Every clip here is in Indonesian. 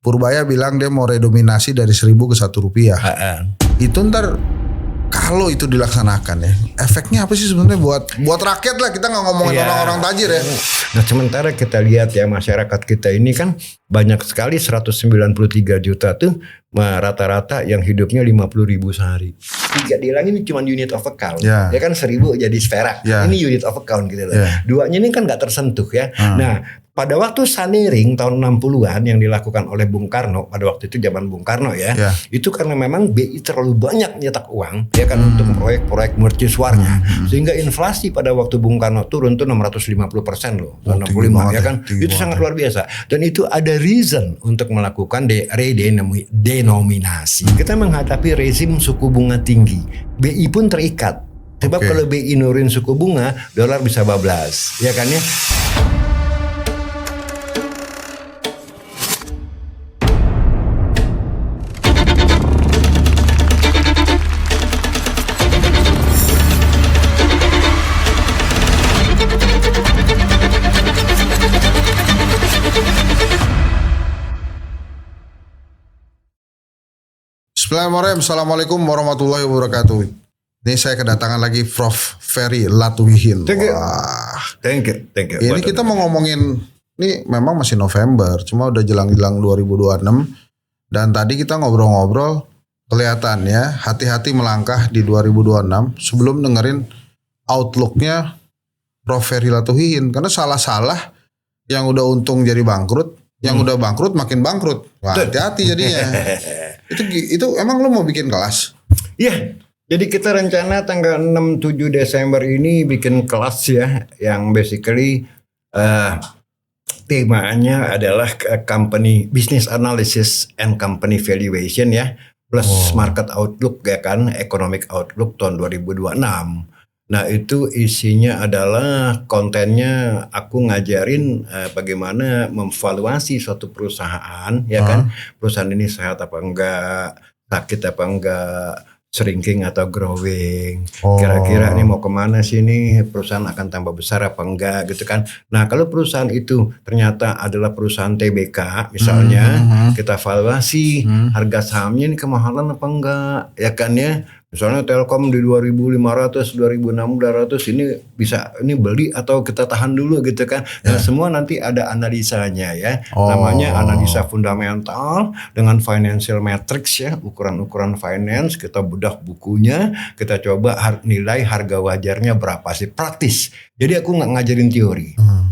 Purbaya bilang dia mau redominasi dari 1.000 ke Rp1. Itu ntar kalau itu dilaksanakan ya, efeknya apa sih sebenarnya buat rakyat lah, kita nggak ngomongin orang-orang tajir ya. Nah sementara kita lihat ya masyarakat kita ini kan banyak sekali 193 juta tuh rata-rata yang hidupnya 50.000 sehari. 3 dihilang ini cuma unit of account. Ya kan 1.000 jadi perak. Ini unit of account gitu loh. Duanya ini kan nggak tersentuh ya. Nah pada waktu Sanering tahun 60-an yang dilakukan oleh Bung Karno, pada waktu itu zaman Bung Karno ya, itu karena memang BI terlalu banyak nyetak uang ya kan untuk proyek-proyek mercusuarnya, sehingga inflasi pada waktu Bung Karno turun tuh 650% loh, tahun 65 ya kan, itu sangat luar biasa. Dan itu ada reason untuk melakukan redenominasi. Kita menghadapi rezim suku bunga tinggi, BI pun terikat. Sebab kalau BI nurin suku bunga, dolar bisa bablas, ya kan ya. Bismillahirrahmanirrahim. Assalamualaikum warahmatullahi wabarakatuh. Ini saya kedatangan lagi Prof. Ferry Latuhihin. Wah. Thank you. Ini kita mau ngomongin, ini memang masih November, cuma udah jelang-jelang 2026. Dan tadi kita ngobrol-ngobrol, kelihatannya hati-hati melangkah di 2026 sebelum dengerin outlooknya Prof. Ferry Latuhihin. Karena salah-salah yang udah untung jadi bangkrut, yang udah bangkrut makin bangkrut. Wah, hati-hati jadinya. Itu emang lu mau bikin kelas? Iya. Jadi kita rencana tanggal 6-7 Desember ini bikin kelas ya, yang basically temanya adalah company business analysis and company valuation ya, plus market outlook ya kan, economic outlook tahun 2026. Nah itu isinya adalah kontennya aku ngajarin bagaimana memvaluasi suatu perusahaan ya kan, perusahaan ini sehat apa enggak, sakit apa enggak, shrinking atau growing, kira-kira ini mau kemana sih nih, perusahaan akan tambah besar apa enggak gitu kan. Nah kalau perusahaan itu ternyata adalah perusahaan TBK misalnya, kita valuasi harga sahamnya ini kemahalan apa enggak ya kan ya. Misalnya Telkom di 2.500, 2.600 ini beli atau kita tahan dulu gitu kan. Nah semua nanti ada analisanya ya. Namanya analisa fundamental dengan financial matrix ya, ukuran-ukuran finance, kita bedah bukunya, kita coba nilai harga wajarnya berapa sih, praktis. Jadi aku nggak ngajarin teori.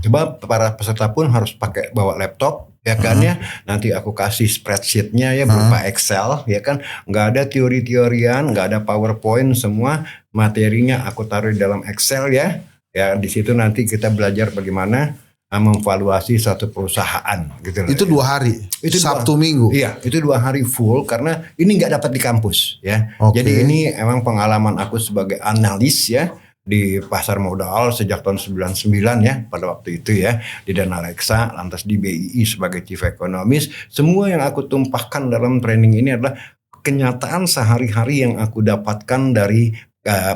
Coba para peserta pun harus pakai bawa laptop ya kan ya, nanti aku kasih spreadsheetnya ya berupa Excel ya kan, nggak ada teori-teorian, nggak ada PowerPoint, semua materinya aku taruh di dalam Excel ya di situ nanti kita belajar bagaimana memvaluasi satu perusahaan gitu loh. Itu 2 hari, itu Sabtu Minggu. Iya, itu 2 hari full karena ini nggak dapat di kampus ya. Jadi ini emang pengalaman aku sebagai analis ya di pasar modal sejak tahun 99 ya pada waktu itu ya, di Dana Reksa, lantas di BII sebagai Chief Economist. Semua yang aku tumpahkan dalam training ini adalah kenyataan sehari-hari yang aku dapatkan dari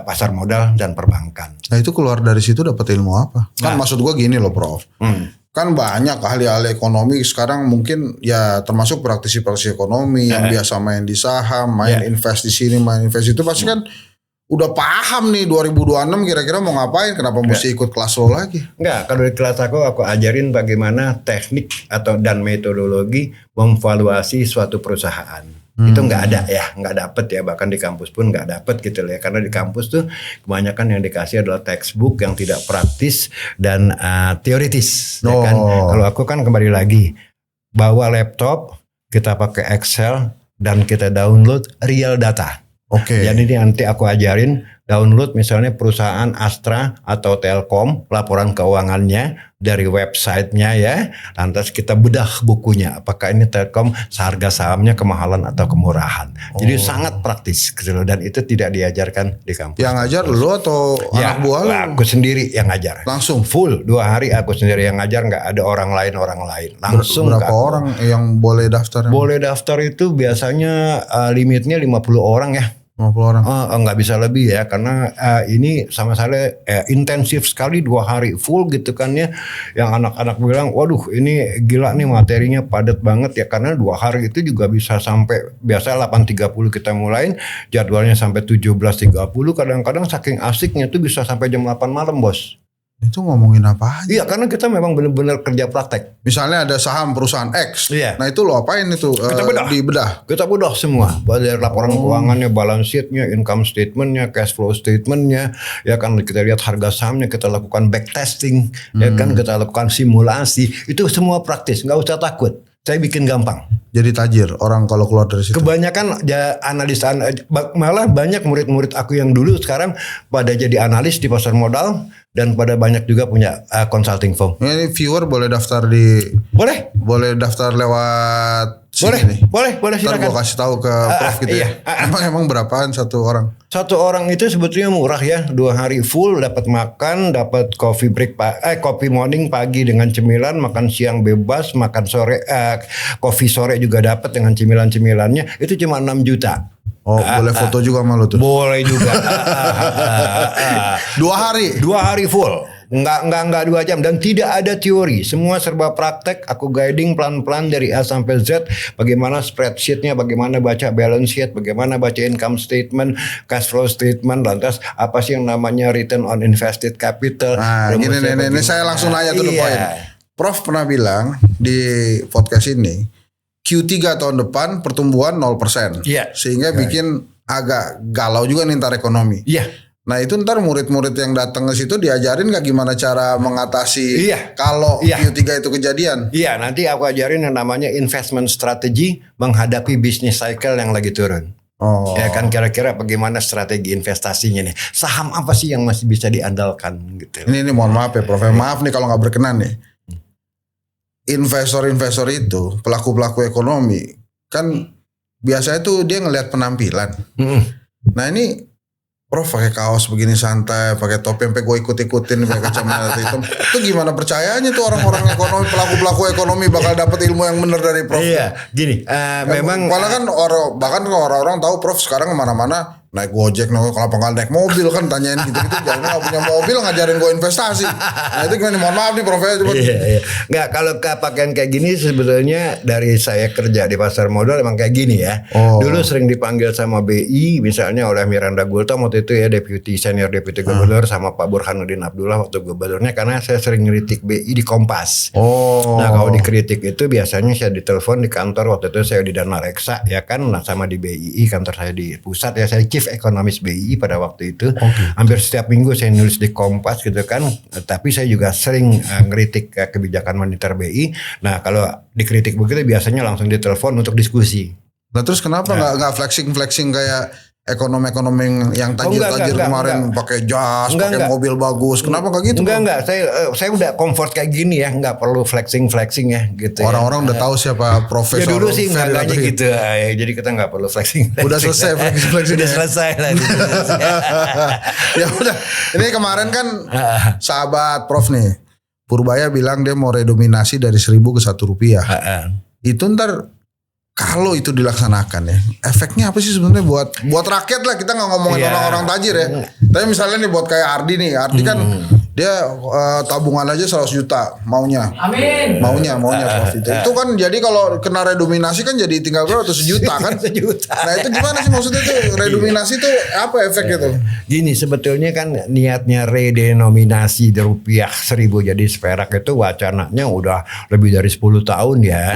pasar modal dan perbankan. Nah itu keluar dari situ dapat ilmu apa? Kan maksud gua gini loh Prof. Kan banyak ahli-ahli ekonomi sekarang mungkin ya, termasuk praktisi-praktisi ekonomi yang biasa main di saham, main invest di sini, main invest itu, pasti kan udah paham nih 2026 kira-kira mau ngapain, kenapa mesti ikut kelas lo lagi? Enggak, kalau di kelas aku ajarin bagaimana teknik dan metodologi memvaluasi suatu perusahaan. Itu nggak ada ya, nggak dapet ya, bahkan di kampus pun nggak dapet gitu ya, karena di kampus tuh kebanyakan yang dikasih adalah textbook yang tidak praktis dan teoritis. Ya kan? Kalau aku kan kembali lagi bawa laptop, kita pakai Excel dan kita download real data. Jadi nanti aku ajarin download misalnya perusahaan Astra atau Telkom, laporan keuangannya dari websitenya ya. Lantas kita bedah bukunya, apakah ini Telkom seharga sahamnya kemahalan atau kemurahan. Jadi sangat praktis gitu loh, dan itu tidak diajarkan di kampus. Yang ngajar lo atau anak buah lo? Aku sendiri yang ngajar. Langsung full 2 hari aku sendiri yang ngajar, nggak ada orang lain. Langsung. Berapa orang yang boleh daftar? Boleh daftar itu biasanya limitnya 50 orang ya. 50 orang. Nggak bisa lebih ya, karena ini sama saya intensif sekali 2 hari full gitu kan ya. Yang anak-anak bilang, waduh ini gila nih materinya padat banget ya, karena 2 hari itu juga bisa sampai biasa 8.30 kita mulai, jadwalnya sampai 17.30, kadang-kadang saking asiknya tuh bisa sampai jam 8 malam bos. Itu ngomongin apa aja? Iya, karena kita memang benar-benar kerja praktek. Misalnya ada saham perusahaan X. Iya. Nah itu lo apain itu? Kita bedah. Dibedah. Kita bedah semua, dari laporan keuangannya, balance sheet-nya, income statement-nya, cash flow statement-nya, ya kan kita lihat harga sahamnya, kita lakukan backtesting, ya kan kita lakukan simulasi, itu semua praktis, nggak usah takut. Saya bikin gampang. Jadi tajir orang kalau keluar dari situ. Kebanyakan analis, malah banyak murid-murid aku yang dulu sekarang pada jadi analis di pasar modal dan pada banyak juga punya consulting firm. Ini viewer boleh daftar di Boleh daftar lewat sini nih. boleh Ntar silakan. gue kasih tahu ke Prof gitu iya. ya. Emang berapaan satu orang? Satu orang itu sebetulnya murah ya, 2 hari full dapat makan, dapat coffee break, coffee morning pagi dengan cemilan, makan siang bebas, makan sore, coffee sore juga dapat dengan cemilan-cemilannya, itu cuma 6 juta. Oh boleh foto juga sama lu tuh. Boleh juga. 2 hari. 2 hari full. Enggak 2 jam dan tidak ada teori, semua serba praktek. Aku guiding pelan-pelan dari A sampai Z, bagaimana spreadsheetnya, bagaimana baca balance sheet, bagaimana baca income statement, cash flow statement, lantas apa sih yang namanya return on invested capital. Nah ini saya langsung nanya to the point. Prof pernah bilang di podcast ini Q3 tahun depan pertumbuhan 0%. Iya. Sehingga bikin agak galau juga nih ntar ekonomi. Iya. Nah itu ntar murid-murid yang datang ke situ diajarin gak gimana cara mengatasi kalau Q3 itu kejadian? Iya, nanti aku ajarin yang namanya investment strategy menghadapi bisnis cycle yang lagi turun. Oh. Ya kan kira-kira bagaimana strategi investasinya nih? Saham apa sih yang masih bisa diandalkan gitu? Ini mohon maaf ya Prof. Maaf nih kalau nggak berkenan nih. Investor-investor itu, pelaku-pelaku ekonomi kan biasanya tuh dia ngelihat penampilan. Nah ini Prof pakai kaos begini santai, pakai topi sampai gue ikut-ikutin, pakai kacamata hitam. Itu gimana percayanya tuh orang-orang ekonomi, pelaku-pelaku ekonomi bakal dapat ilmu yang benar dari Prof? Iya, gini, memang malah kan bahkan orang-orang tahu Prof sekarang kemana-mana naik Gojek, kalau nggak naik mobil kan tanyain gitu-gitu. Jangan nggak punya mobil ngajarin gue investasi. Nah itu gimana? Mohon maaf nih Prof ya. Iya. Nggak, kalau pakaian kayak gini sebetulnya dari saya kerja di pasar modal emang kayak gini ya. Dulu sering dipanggil sama BI misalnya oleh Miranda Gultom waktu itu ya, senior deputy gubernur, sama Pak Burhanuddin Abdullah waktu gubernurnya, karena saya sering ngeritik BI di Kompas. Nah kalau dikritik itu biasanya saya ditelepon di kantor, waktu itu saya di Dana Reksa ya kan, nah sama di BI kantor saya di pusat ya, saya Chief Ekonomis BI pada waktu itu. Hampir setiap minggu saya nulis di Kompas gitu kan. Tapi saya juga sering ngeritik kebijakan moneter BI. Nah kalau dikritik begitu biasanya langsung ditelepon untuk diskusi. Nah terus kenapa nggak flexing kayak ekonom-ekonom yang tajir-tajir kemarin pakai jas, pakai mobil bagus? Kenapa nggak gitu? Enggak. Saya udah comfort kayak gini ya, nggak perlu flexing ya gitu. Orang-orang udah tahu siapa profesor. Ya dulu sih nggak gitu. Jadi kita nggak perlu flexing. Udah selesai flexing. Udah selesai lah. Ya udah. Ini kemarin kan sahabat Prof nih, Purbaya bilang dia mau redominasi dari 1.000 ke Rp1. Itu ntar kalau itu dilaksanakan ya, efeknya apa sih sebenarnya buat rakyat lah, kita nggak ngomongin orang-orang tajir ya. Tapi misalnya nih buat kayak Ardi nih, Ardi kan dia tabungan aja 100 juta maunya. Amin. Maunya Prof itu. Itu kan jadi kalau kena redominasi kan jadi tinggal berapa tuh, 1 juta kan? 1 juta. Nah itu gimana sih maksudnya tuh redominasi tuh apa efeknya tuh? Gini, sebetulnya kan niatnya redenominasi rupiah 1.000 jadi perak itu wacananya udah lebih dari 10 tahun ya.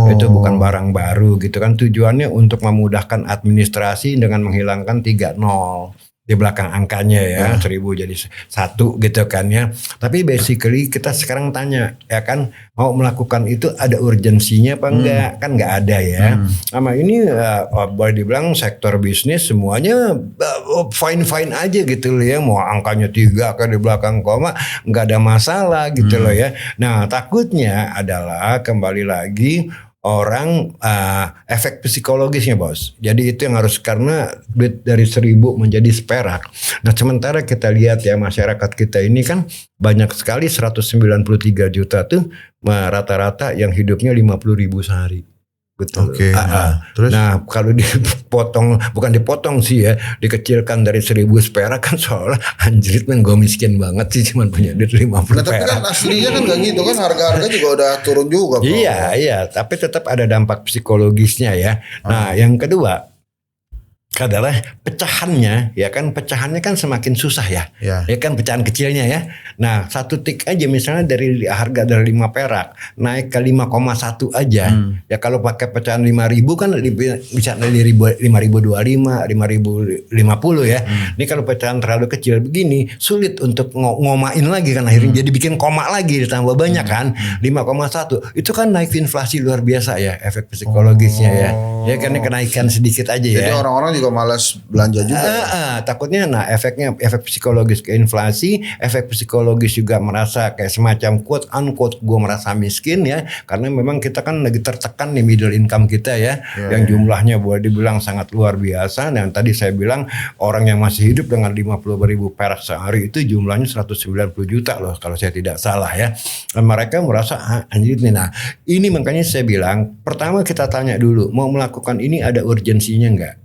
Itu bukan barang baru gitu kan, tujuannya untuk memudahkan administrasi dengan menghilangkan 3 nol di belakang angkanya ya, 1.000 jadi 1 gitu kan ya. Tapi basically kita sekarang tanya ya kan, mau melakukan itu ada urgensinya apa enggak? Kan enggak ada ya. Sama ini boleh dibilang sektor bisnis semuanya fine aja gitu loh ya, mau angkanya 3 kan di belakang koma enggak ada masalah gitu loh ya. Nah takutnya adalah kembali lagi orang efek psikologisnya bos. Jadi itu yang harus, karena duit dari 1.000 menjadi seperak. Nah sementara kita lihat ya masyarakat kita ini kan banyak sekali, 193 juta tuh rata-rata yang hidupnya 50.000 sehari. Betul. Oke. Terus? Nah, kalau dipotong, bukan dipotong sih ya, dikecilkan dari 1.000 perak kan seolah anjrit men gue miskin banget sih cuman punya duit 50 Nah, tapi perak. kan aslinya kan gak gitu kan, harga-harga juga udah turun juga, Bro. Iya, tapi tetap ada dampak psikologisnya ya. Nah, yang kedua adalah pecahannya, ya kan, pecahannya kan semakin susah ya. Ya kan, pecahan kecilnya ya. Nah, satu tik aja misalnya dari harga dari 5 perak naik ke 5,1 aja. Ya kalau pakai pecahan 5.000 kan bisa dari 5.025, 5.050 ya. Ini kalau pecahan terlalu kecil begini sulit untuk ngomain lagi kan, akhirnya jadi bikin koma lagi ditambah banyak kan. 5,1 itu kan naik inflasi luar biasa ya, efek psikologisnya ya. Ya kan, kenaikan sedikit aja ya. Jadi orang-orang juga malas belanja juga. Takutnya efek psikologis ke inflasi, efek psikologis juga merasa kayak semacam quote unquote gue merasa miskin ya, karena memang kita kan lagi tertekan nih middle income kita ya, yang jumlahnya boleh dibilang sangat luar biasa. Dan tadi saya bilang orang yang masih hidup dengan 50.000 perak sehari itu jumlahnya 190 juta loh kalau saya tidak salah ya. Dan mereka merasa anjir nih. Nah ini makanya saya bilang pertama kita tanya dulu mau melakukan ini ada urgensinya enggak.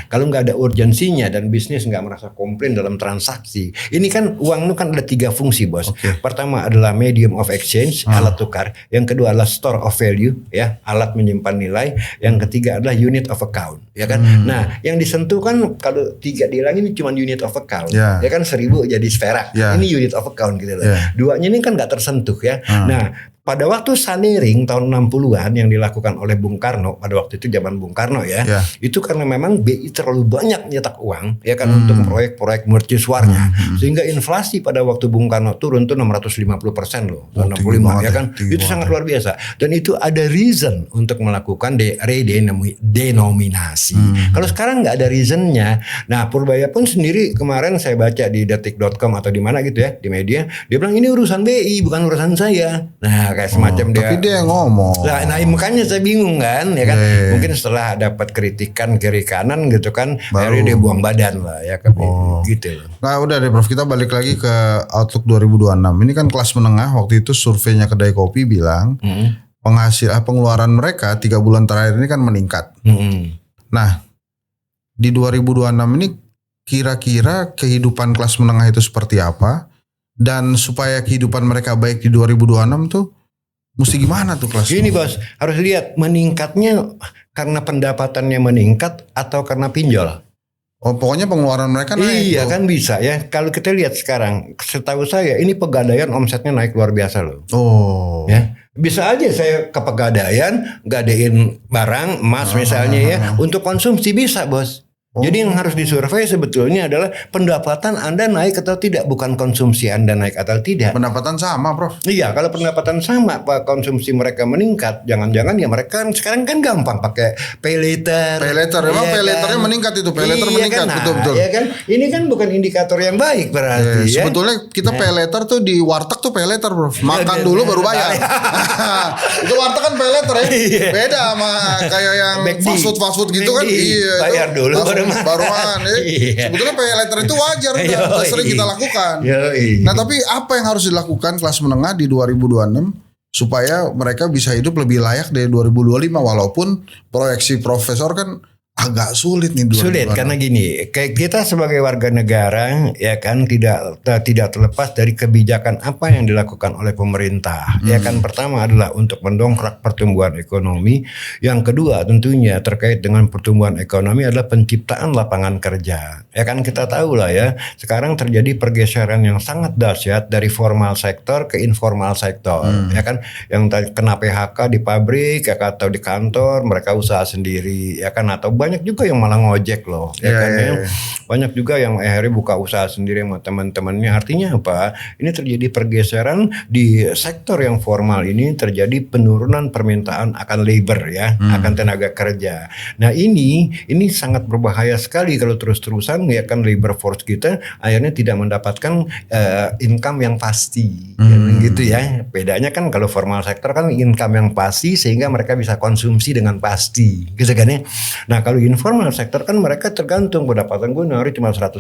Kalau nggak ada urgensinya dan bisnis nggak merasa komplain dalam transaksi, ini kan uang itu kan ada 3 fungsi bos. Pertama adalah medium of exchange, alat tukar. Yang kedua adalah store of value, ya, alat menyimpan nilai. Yang ketiga adalah unit of account, ya kan. Nah, yang disentuh kan kalau 3 dihilangin ini cuma unit of account, ya kan, 1.000 jadi perak. Ini unit of account gitu loh. Duanya ini kan nggak tersentuh ya. Nah. Pada waktu Sanering tahun 60-an yang dilakukan oleh Bung Karno, pada waktu itu zaman Bung Karno ya, itu karena memang BI terlalu banyak nyetak uang ya kan untuk proyek-proyek mercusuarnya, sehingga inflasi pada waktu Bung Karno turun tuh 650% loh, tahun 65 ya kan, itu sangat luar biasa. Dan itu ada reason untuk melakukan redenominasi. Kalau sekarang nggak ada reasonnya. Nah Purbaya pun sendiri kemarin saya baca di detik.com atau di mana gitu ya, di media, dia bilang ini urusan BI bukan urusan saya. Nah kayak semacam tapi dia yang ngomong. Nah makanya saya bingung kan ya kan. Mungkin setelah dapat kritikan kiri kanan gitu kan, akhirnya dia buang badan lah ya kan, gitu loh. Nah udah deh Prof, kita balik lagi ke Outlook 2026. Ini kan kelas menengah, waktu itu surveinya Kedai Kopi bilang pengeluaran mereka 3 bulan terakhir ini kan meningkat. Nah di 2026 ini kira-kira kehidupan kelas menengah itu seperti apa? Dan supaya kehidupan mereka baik di 2026 tuh mesti gimana tuh kelas? Ini bos harus lihat meningkatnya karena pendapatannya meningkat atau karena pinjol. Oh pokoknya pengeluaran mereka naik. Iya kan bisa ya. Kalau kita lihat sekarang, setahu saya ini Pegadaian omsetnya naik luar biasa loh. Oh. Ya. Bisa aja saya ke Pegadaian gadein barang emas misalnya ya untuk konsumsi bisa bos. Jadi yang harus disurvei sebetulnya adalah pendapatan Anda naik atau tidak, bukan konsumsi Anda naik atau tidak. Pendapatan sama Prof. Iya, kalau pendapatan sama, Pak, konsumsi mereka meningkat, jangan-jangan ya mereka sekarang kan gampang pakai pay later. Pay later, memang pay laternya meningkat itu, pay later meningkat, kan? betul-betul. Iya kan, ini kan bukan indikator yang baik berarti. Ya? Sebetulnya kita pay later tuh di warteg tuh pay later Prof. Makan dulu baru bayar. Itu warteg kan pay later ya. Beda sama kayak yang fast food gitu kan. Iya. Bayar dulu baru makan ya. Sebetulnya pay later itu wajar kan, sering kita lakukan. Nah tapi apa yang harus dilakukan kelas menengah di 2026 supaya mereka bisa hidup lebih layak dari 2025, walaupun proyeksi profesor kan agak sulit nih 2026. Sulit karena gini, kayak kita sebagai warga negara ya kan tidak terlepas dari kebijakan apa yang dilakukan oleh pemerintah. Ya kan, pertama adalah untuk mendongkrak pertumbuhan ekonomi, yang kedua tentunya terkait dengan pertumbuhan ekonomi adalah penciptaan lapangan kerja. Ya kan, kita tahu lah ya, sekarang terjadi pergeseran yang sangat dahsyat dari formal sektor ke informal sektor. Ya kan, yang kena PHK di pabrik ya, atau di kantor mereka usaha sendiri ya kan, atau banyak juga yang malah ngojek loh ya kan. Banyak juga yang akhirnya buka usaha sendiri sama teman-temannya. Artinya apa? Ini terjadi pergeseran di sektor yang formal, ini terjadi penurunan permintaan akan labor ya, akan tenaga kerja. Nah ini sangat berbahaya sekali kalau terus-terusan ya kan, labor force kita akhirnya tidak mendapatkan income yang pasti gitu ya. Bedanya kan kalau formal sektor kan income yang pasti sehingga mereka bisa konsumsi dengan pasti gitu kan ya. Nah kalau Kalau informal sektor kan mereka tergantung pendapatan gue hari cuma 100.000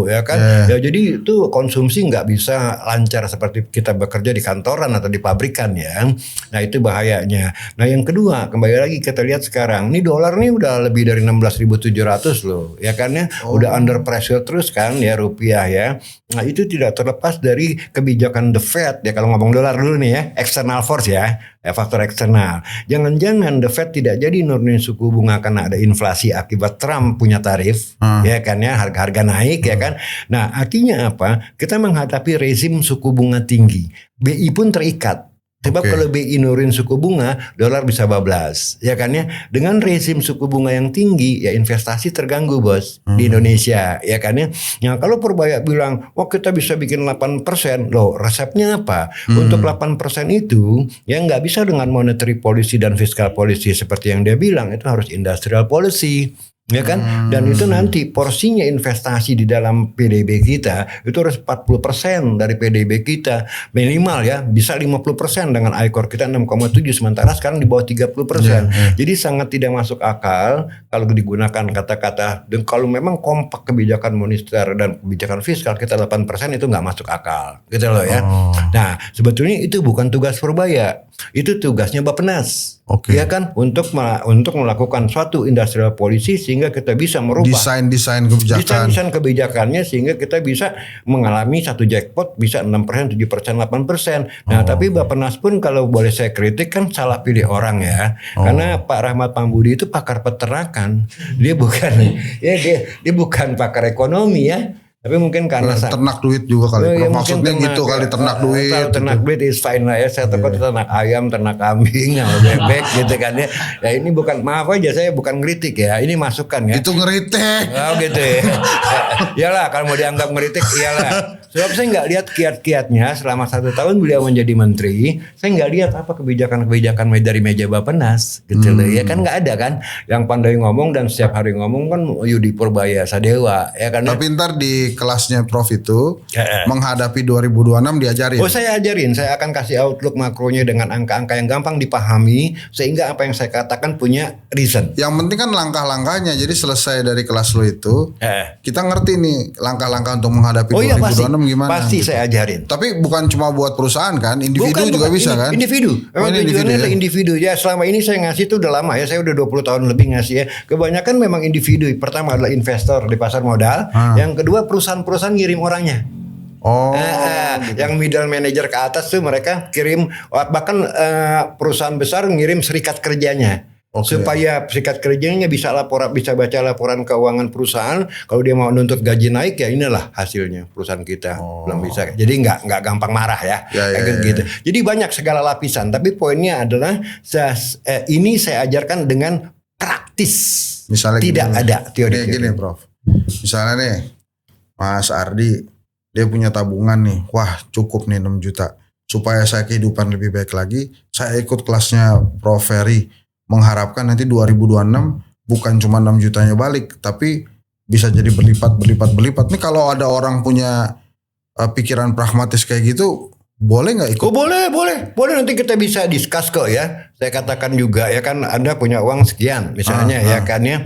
ya kan. Ya jadi itu konsumsi nggak bisa lancar seperti kita bekerja di kantoran atau di pabrikan ya. Nah itu bahayanya. Nah yang kedua kembali lagi kita lihat sekarang ini dolar nih udah lebih dari 16.700 loh ya kan ya. Udah under pressure terus kan ya rupiah ya. Nah itu tidak terlepas dari kebijakan The Fed ya, kalau ngomong dolar dulu nih ya, external force ya faktor eksternal. Jangan-jangan The Fed tidak jadi nurunin suku bunga karena ada inflasi akibat Trump punya tarif ya kan ya, harga-harga naik ya kan. Nah artinya apa? Kita menghadapi rezim suku bunga tinggi. BI pun terikat. Sebab kalau BI nurunin suku bunga, dolar bisa bablas, ya kan ya. Dengan rezim suku bunga yang tinggi, ya investasi terganggu bos di Indonesia, ya kan ya. Nah kalau Purbaya bilang, oh kita bisa bikin 8%, loh resepnya apa? Untuk 8% itu, ya nggak bisa dengan monetary policy dan fiscal policy seperti yang dia bilang, itu harus industrial policy. Ya kan, dan itu nanti porsinya investasi di dalam PDB kita itu harus 40% dari PDB kita minimal ya, bisa 50% dengan ICOR kita 6,7 sementara sekarang di bawah 30%. Jadi sangat tidak masuk akal kalau digunakan kata-kata, dan kalau memang kompak kebijakan moneter dan kebijakan fiskal kita 8% itu nggak masuk akal, gitu loh ya. Nah sebetulnya itu bukan tugas Purbaya, itu tugasnya Bappenas. Ya kan, untuk melakukan suatu industrial policy sehingga kita bisa merubah desain kebijakan. Kebijakannya sehingga kita bisa mengalami satu jackpot bisa 6%, 7%, 8%. Nah, tapi Bappenas pun kalau boleh saya kritik kan salah pilih orang ya. Karena Pak Rahmat Pambudi itu pakar peternakan. Dia bukan dia bukan pakar ekonomi ya. Tapi mungkin karena ternak duit juga kali. Ya, maksudnya gitu kali, ternak duit. Kalau ternak duit is fine lah ya. Saya takut ternak ayam, ternak kambing, bebek gitu kan ya. Ya ini bukan, maaf aja saya bukan ngeritik ya. Ini masukan ya. Itu ngeritik. Oh gitu ya. Iyalah kalau mau dianggap ngeritik iyalah. Sebab saya nggak lihat kiat-kiatnya selama 1 tahun beliau menjadi menteri. Saya nggak lihat apa kebijakan-kebijakan dari meja Bappenas gitu loh. Ya kan nggak ada kan. Yang pandai ngomong dan setiap hari ngomong kan Yudi Purbaya Sadewa ya kan. Tapi ntar di kelasnya Prof itu menghadapi 2026 diajarin. Oh saya ajarin, saya akan kasih outlook makronya dengan angka-angka yang gampang dipahami sehingga apa yang saya katakan punya reason. Yang penting kan langkah-langkahnya. Jadi selesai dari kelas lo itu, kita ngerti nih langkah-langkah untuk menghadapi 2026 gimana. Pasti gitu. saya ajarin. Tapi bukan cuma buat perusahaan kan, individu juga bisa kan? Individu. Memang tujuannya adalah individu. Ya selama ini saya ngasih itu udah lama ya, saya udah 20 tahun lebih ngasih ya. Kebanyakan memang individu. Pertama adalah investor di pasar modal, yang kedua perusahaan-perusahaan ngirim orangnya. Yang middle manager ke atas tuh mereka kirim, bahkan perusahaan besar ngirim serikat kerjanya. Supaya serikat kerjanya bisa baca laporan keuangan perusahaan. Kalau dia mau nuntut gaji naik ya inilah hasilnya perusahaan kita belum bisa. Jadi nggak gampang marah ya. Gitu. Jadi banyak segala lapisan. Tapi poinnya adalah ini saya ajarkan dengan praktis. Misalnya tidak gini, ada teori. Gini Prof. Misalnya nih Mas Ardi dia punya tabungan nih. Wah cukup nih 6 juta. Supaya saya kehidupan lebih baik lagi. Saya ikut kelasnya Prof Ferry. Mengharapkan nanti 2026 bukan cuma 6 jutanya balik, tapi bisa jadi berlipat. Nih kalau ada orang punya pikiran pragmatis kayak gitu, boleh nggak ikut? Oh boleh nanti kita bisa discuss kok ya. Saya katakan juga ya kan Anda punya uang sekian misalnya ya kan ya.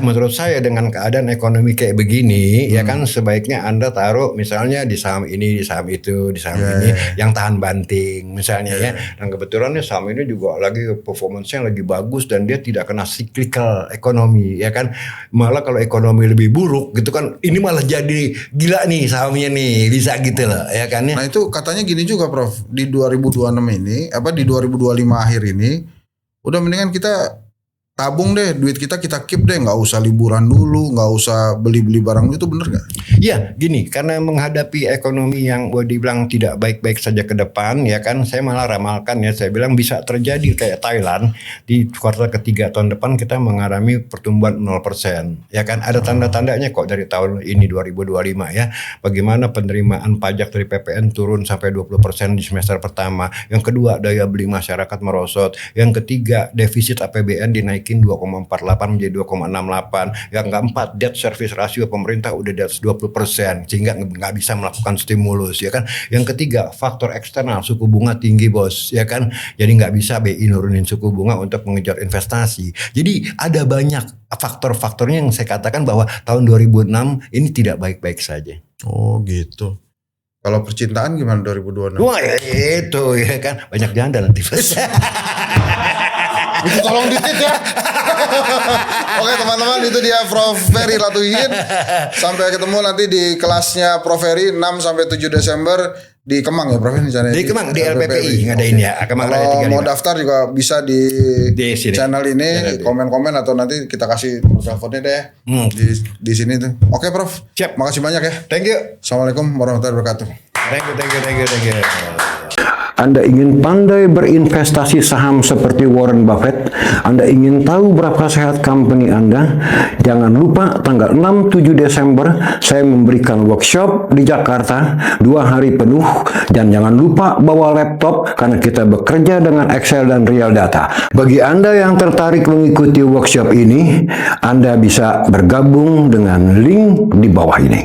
Menurut saya dengan keadaan ekonomi kayak begini ya kan sebaiknya Anda taruh misalnya di saham ini, di saham itu, di saham ini yang tahan banting misalnya ya. Dan kebetulan saham ini juga lagi performance-nya lagi bagus dan dia tidak kena cyclical ekonomi ya kan. Malah kalau ekonomi lebih buruk gitu kan ini malah jadi gila nih sahamnya nih bisa gitu loh ya kan ya. Nah itu katanya gini juga Prof, di 2026 ini di 2025 akhir ini udah mendingan kita tabung deh, duit kita keep deh, nggak usah liburan dulu, nggak usah beli barang itu, bener nggak? Iya, gini, karena menghadapi ekonomi yang dibilang tidak baik-baik saja ke depan, ya kan, saya malah ramalkan ya, saya bilang bisa terjadi kayak Thailand di kuartal ketiga tahun depan kita mengalami pertumbuhan 0%, ya kan, ada tanda-tandanya kok dari tahun ini 2025 ya, bagaimana penerimaan pajak dari PPN turun sampai 20% di semester pertama, yang kedua daya beli masyarakat merosot, yang ketiga defisit APBN dinaikin naikin 2,48 menjadi 2,68. Yang keempat, debt service ratio pemerintah udah di atas 20% sehingga nggak bisa melakukan stimulus, ya kan. Yang ketiga, faktor eksternal, suku bunga tinggi, bos, ya kan. Jadi nggak bisa BI nurunin suku bunga untuk mengejar investasi. Jadi ada banyak faktor-faktornya yang saya katakan bahwa tahun 2006 ini tidak baik-baik saja. Oh gitu. Kalau percintaan gimana 2026? Wah itu ya kan, banyak janda nanti. Itu tolong ditit ya. Oke teman-teman, itu dia Prof Ferry Latuhin. Sampai ketemu nanti di kelasnya Prof Ferry 6 sampai 7 Desember di Kemang ya Prof, ini Di Kemang, di LPPI ngadain ya. Kemang Kalau Raya 35. mau daftar juga bisa di sini. channel ini, komen-komen atau nanti kita kasih nomor teleponnya deh di sini tuh. Oke Prof. Siap. Makasih banyak ya. Thank you. Assalamualaikum warahmatullahi wabarakatuh. Thank you. Anda ingin pandai berinvestasi saham seperti Warren Buffett? Anda ingin tahu berapa sehat company Anda? Jangan lupa tanggal 6-7 Desember saya memberikan workshop di Jakarta 2 hari penuh, dan jangan lupa bawa laptop karena kita bekerja dengan Excel dan real data. Bagi Anda yang tertarik mengikuti workshop ini, Anda bisa bergabung dengan link di bawah ini.